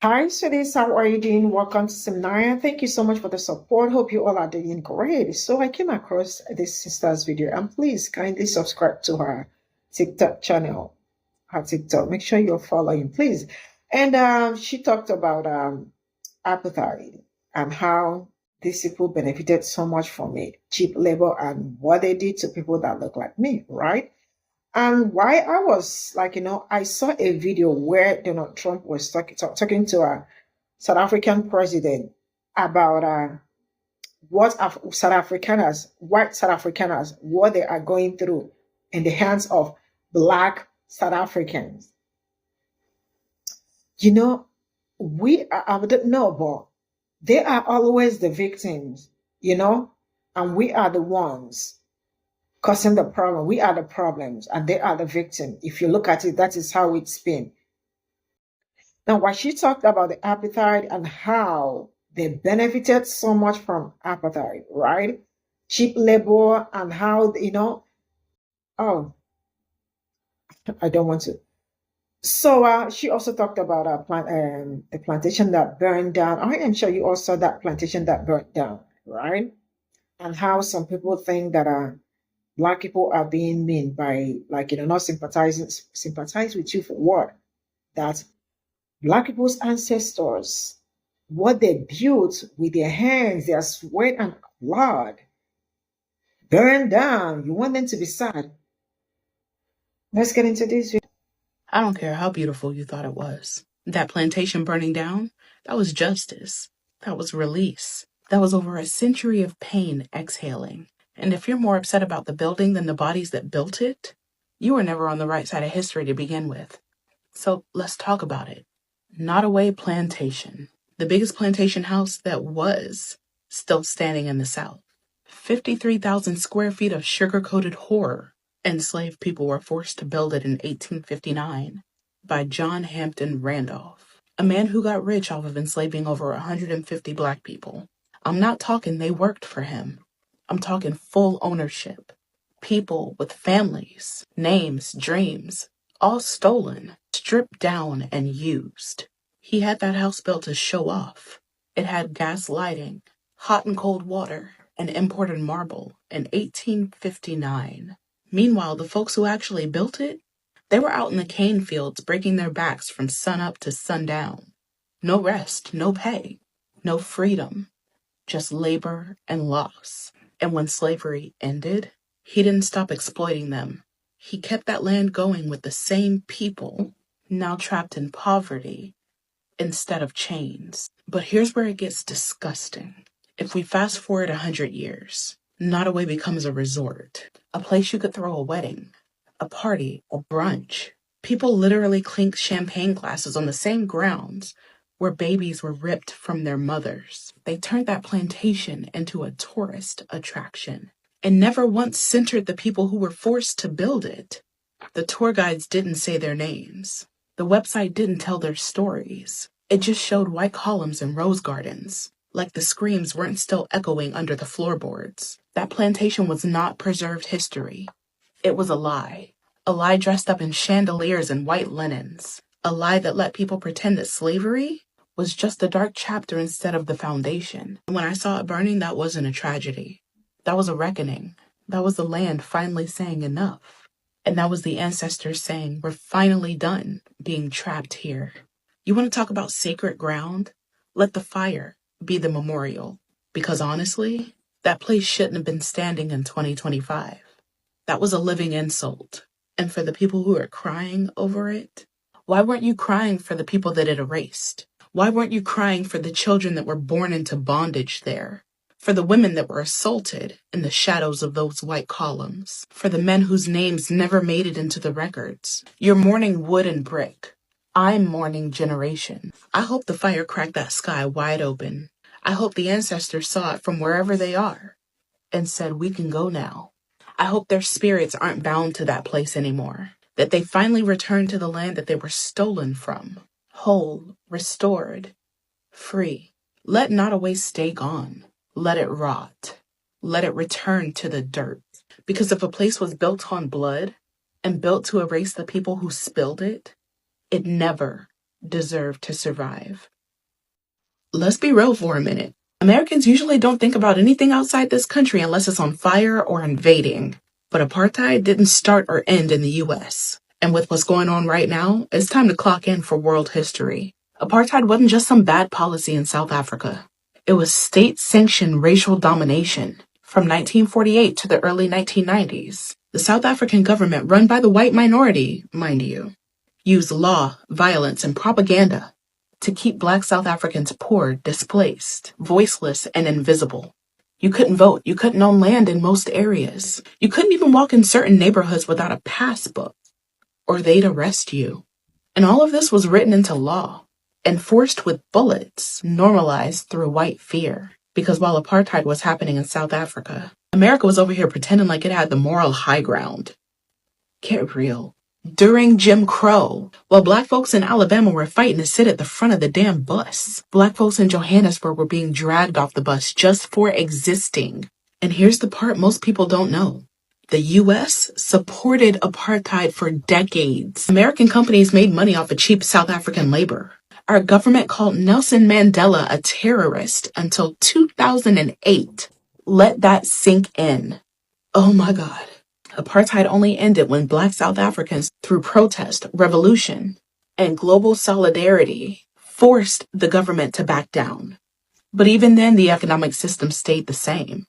Hi, sweeties. How are you doing? Welcome to Seminary. Thank you so much for the support. Hope you all are doing great. So I came across this sister's video, and please kindly subscribe to her TikTok channel, her TikTok. Make sure you're following, please. And she talked about apartheid and how these people benefited so much from it, cheap labor, and what they did to people that look like me, right? And why I was like, I saw a video where Donald Trump was talking to a South African president about what South Afrikaners, white South Afrikaners, what they are going through in the hands of Black South Africans. I don't know, but they are always the victims, and we are the ones causing the problem. We are the problems and they are the victim. If you look at it, that is how it's been. Now, what she talked about the apartheid and how they benefited so much from apartheid, right? Cheap labor and how, oh, I don't want to. So she also talked about the plantation that burned down. I am sure you all saw that plantation that burned down, right? And how some people think that Black people are being mean by not sympathize with you for what? That Black people's ancestors, what they built with their hands, their sweat and blood, burned down. You want them to be sad. Let's get into this. I don't care how beautiful you thought it was. That plantation burning down, that was justice. That was release. That was over a century of pain exhaling. And if you're more upset about the building than the bodies that built it, you were never on the right side of history to begin with. So let's talk about it. Nottoway Plantation, the biggest plantation house that was still standing in the South. 53,000 square feet of sugar-coated horror. Enslaved people were forced to build it in 1859 by John Hampton Randolph, a man who got rich off of enslaving over 150 Black people. I'm not talking they worked for him. I'm talking full ownership. People with families, names, dreams, all stolen, stripped down, and used. He had that house built to show off. It had gas lighting, hot and cold water, and imported marble in 1859. Meanwhile, the folks who actually built it, they were out in the cane fields breaking their backs from sunup to sundown. No rest, no pay, no freedom, just labor and loss. And when slavery ended, he didn't stop exploiting them. He kept that land going with the same people, now trapped in poverty instead of chains. But here's where it gets disgusting. If we fast forward 100 years, Nottoway becomes a resort, a place you could throw a wedding, a party, a brunch. People literally clink champagne glasses on the same grounds where babies were ripped from their mothers. They turned that plantation into a tourist attraction and never once centered the people who were forced to build it. The tour guides didn't say their names. The website didn't tell their stories. It just showed white columns and rose gardens, like the screams weren't still echoing under the floorboards. That plantation was not preserved history. It was a lie dressed up in chandeliers and white linens, a lie that let people pretend that slavery was just a dark chapter instead of the foundation. When I saw it burning, that wasn't a tragedy. That was a reckoning. That was the land finally saying enough. And that was the ancestors saying, we're finally done being trapped here. You want to talk about sacred ground? Let the fire be the memorial. Because honestly, that place shouldn't have been standing in 2025. That was a living insult. And for the people who are crying over it, why weren't you crying for the people that it erased? Why weren't you crying for the children that were born into bondage there? For the women that were assaulted in the shadows of those white columns? For the men whose names never made it into the records? You're mourning wood and brick. I'm mourning generation. I hope the fire cracked that sky wide open. I hope the ancestors saw it from wherever they are and said, we can go now. I hope their spirits aren't bound to that place anymore, that they finally return to the land that they were stolen from, whole, restored, free. Let Nottoway stay gone. Let it rot. Let it return to the dirt. Because if a place was built on blood and built to erase the people who spilled it, it never deserved to survive. Let's be real for a minute. Americans usually don't think about anything outside this country unless it's on fire or invading. But apartheid didn't start or end in the US. And with what's going on right now, it's time to clock in for world history. Apartheid wasn't just some bad policy in South Africa. It was state-sanctioned racial domination. From 1948 to the early 1990s, the South African government, run by the white minority, mind you, used law, violence, and propaganda to keep Black South Africans poor, displaced, voiceless, and invisible. You couldn't vote. You couldn't own land in most areas. You couldn't even walk in certain neighborhoods without a passbook, or they'd arrest you. And all of this was written into law, enforced with bullets, normalized through white fear. Because while apartheid was happening in South Africa, America was over here pretending like it had the moral high ground. Get real. During Jim Crow, while Black folks in Alabama were fighting to sit at the front of the damn bus, Black folks in Johannesburg were being dragged off the bus just for existing. And here's the part most people don't know. The U.S. supported apartheid for decades. American companies made money off of cheap South African labor. Our government called Nelson Mandela a terrorist until 2008. Let that sink in. Oh my God. Apartheid only ended when Black South Africans, through protest, revolution, and global solidarity, forced the government to back down. But even then, the economic system stayed the same.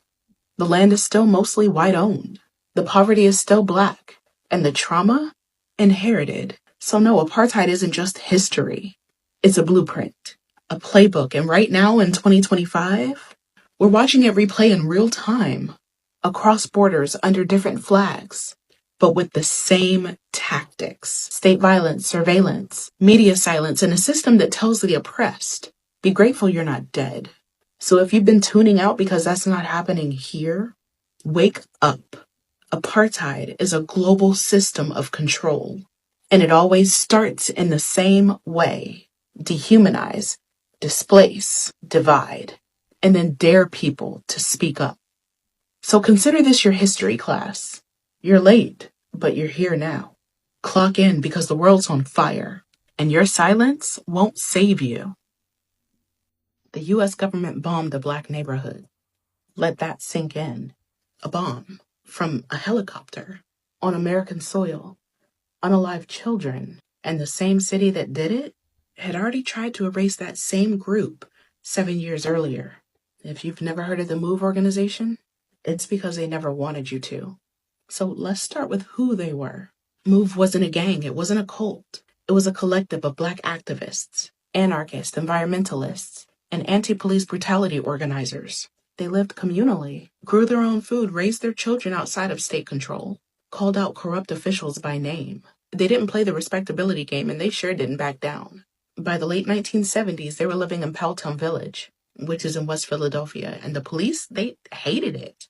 The land is still mostly white-owned. The poverty is still Black. And the trauma? Inherited. So no, apartheid isn't just history. It's a blueprint, a playbook. And right now in 2025, we're watching it replay in real time. Across borders under different flags, but with the same tactics. State violence, surveillance, media silence, and a system that tells the oppressed, be grateful you're not dead. So if you've been tuning out because that's not happening here, wake up. Apartheid is a global system of control, and it always starts in the same way. Dehumanize, displace, divide, and then dare people to speak up. So consider this your history class. You're late, but you're here now. Clock in because the world's on fire, and your silence won't save you. The U.S. government bombed a Black neighborhood. Let that sink in. A bomb from a helicopter on American soil, unalive children, and the same city that did it had already tried to erase that same group 7 years earlier. If you've never heard of the MOVE organization, it's because they never wanted you to. So let's start with who they were. MOVE wasn't a gang. It wasn't a cult. It was a collective of Black activists, anarchists, environmentalists, and anti-police brutality organizers. They lived communally, grew their own food, raised their children outside of state control, called out corrupt officials by name. They didn't play the respectability game, and they sure didn't back down. By the late 1970s, they were living in Pe0ple Village, which is in West Philadelphia, and the police, they hated it.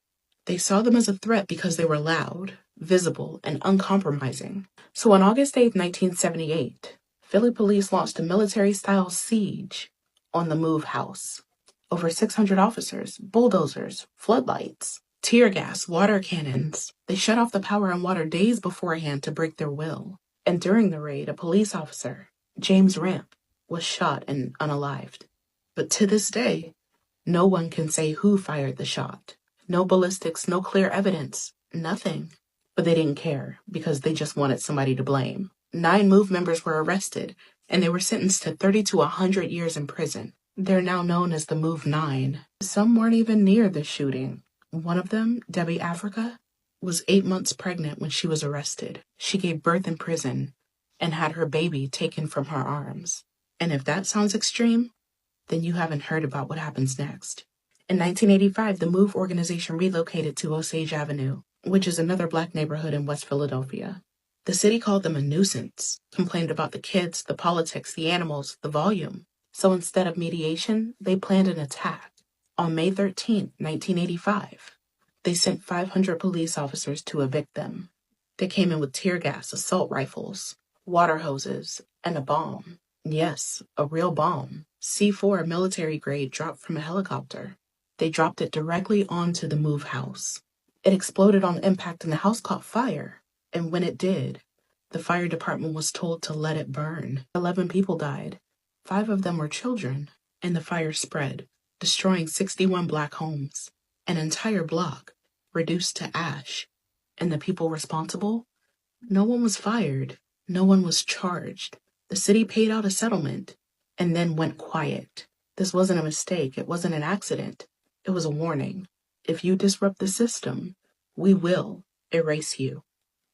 They saw them as a threat because they were loud, visible, and uncompromising. So on August 8, 1978, Philly police launched a military-style siege on the MOVE house. Over 600 officers, bulldozers, floodlights, tear gas, water cannons. They shut off the power and water days beforehand to break their will. And during the raid, a police officer, James Ramp, was shot and unalived. But to this day, no one can say who fired the shot. No ballistics, no clear evidence, nothing. But they didn't care because they just wanted somebody to blame. 9 MOVE members were arrested, and they were sentenced to 30 to 100 years in prison. They're now known as the MOVE 9. Some weren't even near the shooting. One of them, Debbie Africa, was 8 months pregnant when she was arrested. She gave birth in prison and had her baby taken from her arms. And if that sounds extreme, then you haven't heard about what happens next. In 1985, the MOVE organization relocated to Osage Avenue, which is another Black neighborhood in West Philadelphia. The city called them a nuisance, complained about the kids, the politics, the animals, the volume. So instead of mediation, they planned an attack. On May 13, 1985, they sent 500 police officers to evict them. They came in with tear gas, assault rifles, water hoses, and a bomb. Yes, a real bomb. C4 military grade dropped from a helicopter. They dropped it directly onto the MOVE house. It exploded on impact and the house caught fire. And when it did, the fire department was told to let it burn. 11 people died. 5 of them were children. and the fire spread, destroying 61 black homes, an entire block reduced to ash. And the people responsible? No one was fired. No one was charged. The city paid out a settlement and then went quiet. This wasn't a mistake. It wasn't an accident. It was a warning. If you disrupt the system, we will erase you.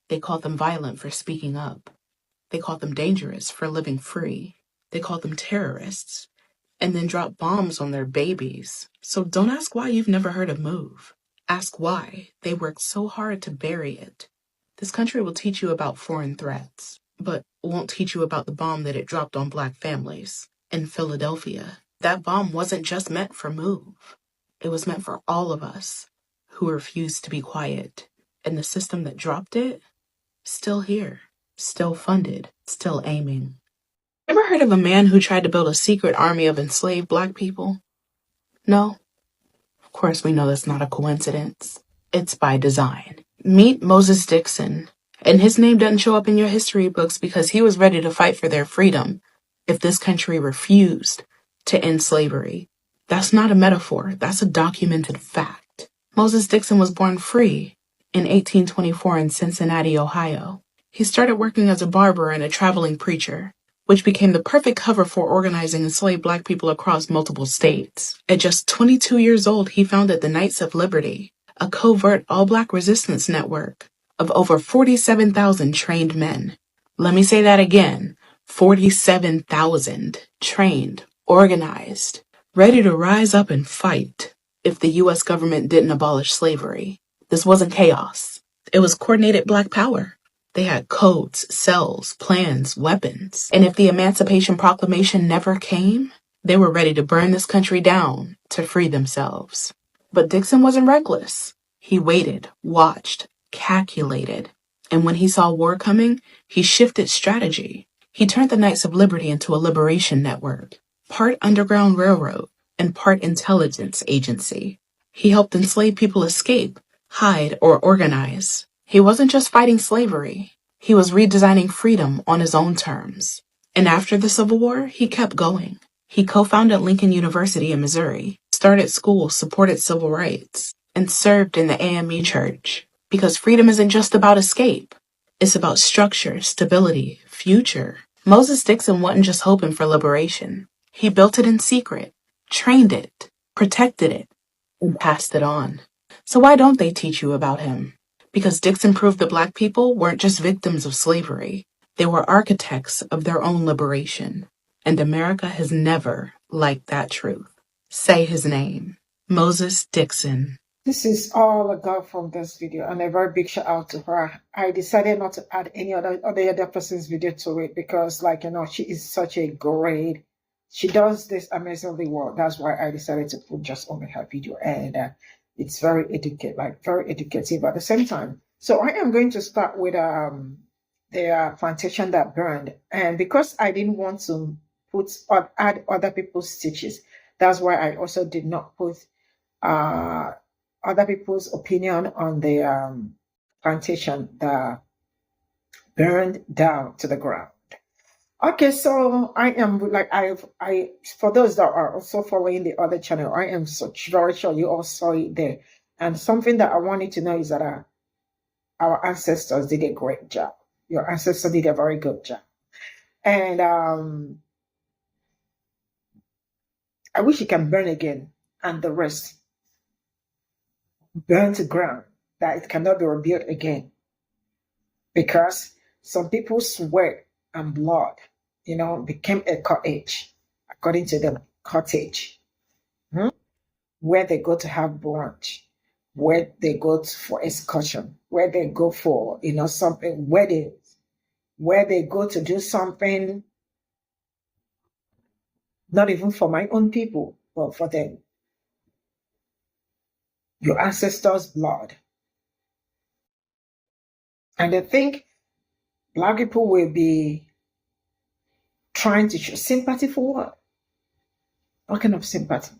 They called them violent for speaking up. They called them dangerous for living free. They called them terrorists and then dropped bombs on their babies. So don't ask why you've never heard of MOVE. Ask why they worked so hard to bury it. This country will teach you about foreign threats, but won't teach you about the bomb that it dropped on black families in Philadelphia. That bomb wasn't just meant for MOVE. It was meant for all of us who refused to be quiet. And the system that dropped it, still here, still funded, still aiming. Ever heard of a man who tried to build a secret army of enslaved black people? No? Of course, we know that's not a coincidence. It's by design. Meet Moses Dixon, and his name doesn't show up in your history books because he was ready to fight for their freedom if this country refused to end slavery. That's not a metaphor. That's a documented fact. Moses Dixon was born free in 1824 in Cincinnati, Ohio. He started working as a barber and a traveling preacher, which became the perfect cover for organizing enslaved black people across multiple states. At just 22 years old, he founded the Knights of Liberty, a covert all-black resistance network of over 47,000 trained men. Let me say that again, 47,000 trained, organized, ready to rise up and fight if the U.S. government didn't abolish slavery. This wasn't chaos. It was coordinated black power. They had codes, cells, plans, weapons. And if the Emancipation Proclamation never came, they were ready to burn this country down to free themselves. But Dixon wasn't reckless. He waited, watched, calculated. And when he saw war coming, he shifted strategy. He turned the Knights of Liberty into a liberation network, part underground railroad and part intelligence agency. He helped enslaved people escape, hide, or organize. He wasn't just fighting slavery. He was redesigning freedom on his own terms. And after the Civil War, he kept going. He co-founded Lincoln University in Missouri, started schools, supported civil rights, and served in the AME Church. Because freedom isn't just about escape. It's about structure, stability, future. Moses Dixon wasn't just hoping for liberation. He built it in secret, trained it, protected it, and passed it on. So why don't they teach you about him? Because Dixon proved that black people weren't just victims of slavery. They were architects of their own liberation. And America has never liked that truth. Say his name. Moses Dixon. This is all I got from this video, and a very big shout out to her. I decided not to add any other person's video to it because, she is such a great. She does this amazingly well. That's why I decided to put just only her video, and it's very educative at the same time. So I am going to start with the plantation that burned, and because I didn't want to add other people's stitches, that's why I also did not put other people's opinion on the plantation that burned down to the ground. Okay, so I am for those that are also following the other channel, I am very sure you all saw it there. And something that I wanted to know is that our ancestors did a great job. Your ancestors did a very good job. And I wish it can burn again and the rest burn to ground, that it cannot be rebuilt again. Because some people's sweat and blood, became a cottage, according to them, cottage, where they go to have brunch, where they go for excursion, where they go for, something, weddings, where they go to do something, not even for my own people, but for them. Your ancestors' blood. And they think black people will be trying to show sympathy for what? What kind of sympathy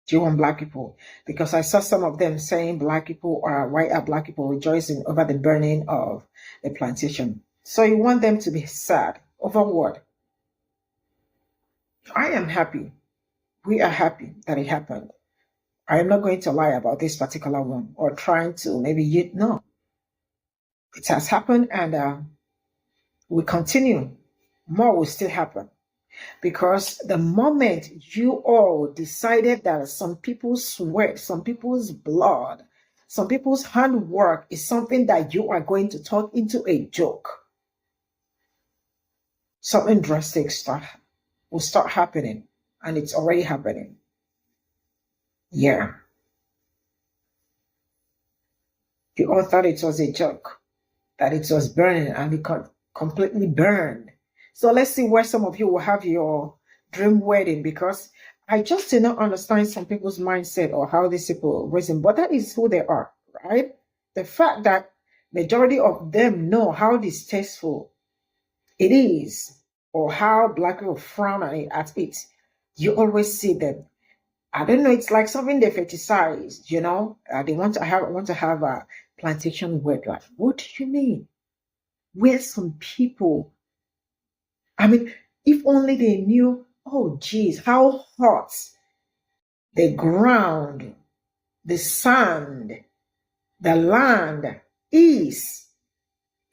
do you want black people? Because I saw some of them saying why are black people rejoicing over the burning of the plantation? So you want them to be sad over what? I am happy we are happy that it happened. I'm not going to lie about this particular one or trying to maybe no. It has happened, and we continue. More will still happen. Because the moment you all decided that some people's sweat, some people's blood, some people's handwork is something that you are going to talk into a joke, something drastic will start happening, and it's already happening. Yeah. You all thought it was a joke, that it was burning, and it got completely burned. So let's see where some of you will have your dream wedding, because I just do not understand some people's mindset or how these people reason, but that is who they are, right? The fact that majority of them know how distasteful it is or how black people frown at it. You always see them. I don't know. It's like something they fetishize, you know. They want to have a plantation wed. Like, what do you mean? Where some people, I mean, if only they knew, oh geez, how hot the ground, the sand, the land is.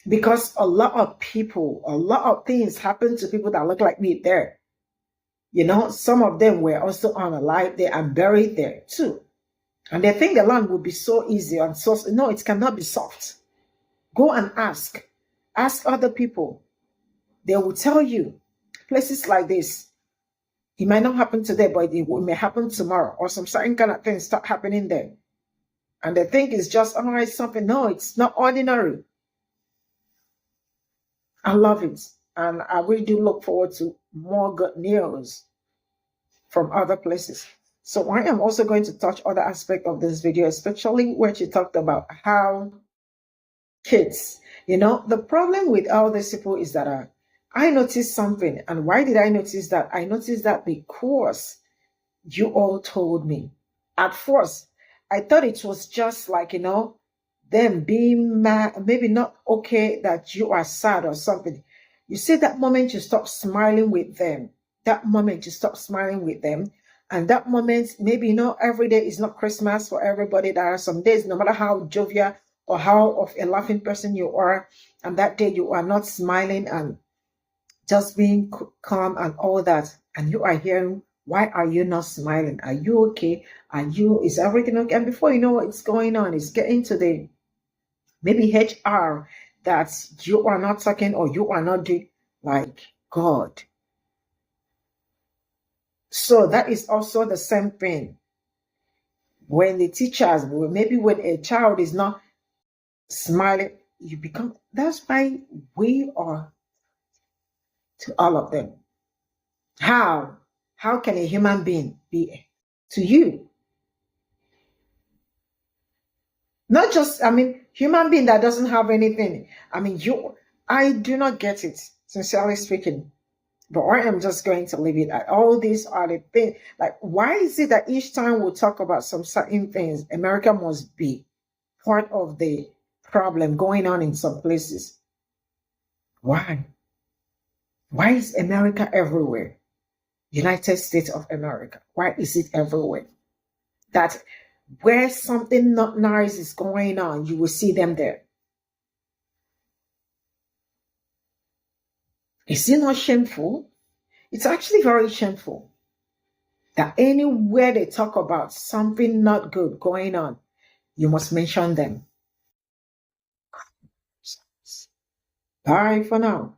Because a lot of people, a lot of things happen to people that look like me there. You know, some of them were also unalive there and buried there too. And they think the land will be so easy and so, no, it cannot be soft. Go and ask. Ask other people. They will tell you places like this. It might not happen today, but it may happen tomorrow, or some certain kind of things start happening there. And they think it's just, oh, it's something. No, it's not ordinary. I love it. And I really do look forward to more good news from other places. So I am also going to touch other aspects of this video, especially when she talked about how kids, you know, the problem with all these people is that I noticed something. And why did I notice that? I noticed that because you all told me. At first, I thought it was just like, you know, them being mad, maybe not okay that you are sad or something. You see, that moment you stop smiling with them, that moment you stop smiling with them, and that moment, maybe, you know, every day is not Christmas for everybody. There are some days, no matter how jovial or how of a laughing person you are, and that day you are not smiling and just being calm and all that, and you are hearing, why are you not smiling? Are you okay? Is everything okay? And before you know what's going on, it's getting to the maybe HR that you are not talking or you are not doing, like, God. So that is also the same thing. When the teachers, maybe when a child is not smiling, you become, that's why we are to all of them. How can a human being be to you? Not just, I mean, human being that doesn't have anything. I mean, I do not get it, sincerely speaking. But I am just going to leave it at all these are the things. Like, why is it that each time we talk about some certain things, America must be part of the problem going on in some places? Why? Why is America everywhere? United States of America. Why is it everywhere? That where something not nice is going on, you will see them there. Is it not shameful? It's actually very shameful that anywhere they talk about something not good going on, you must mention them. Bye for now.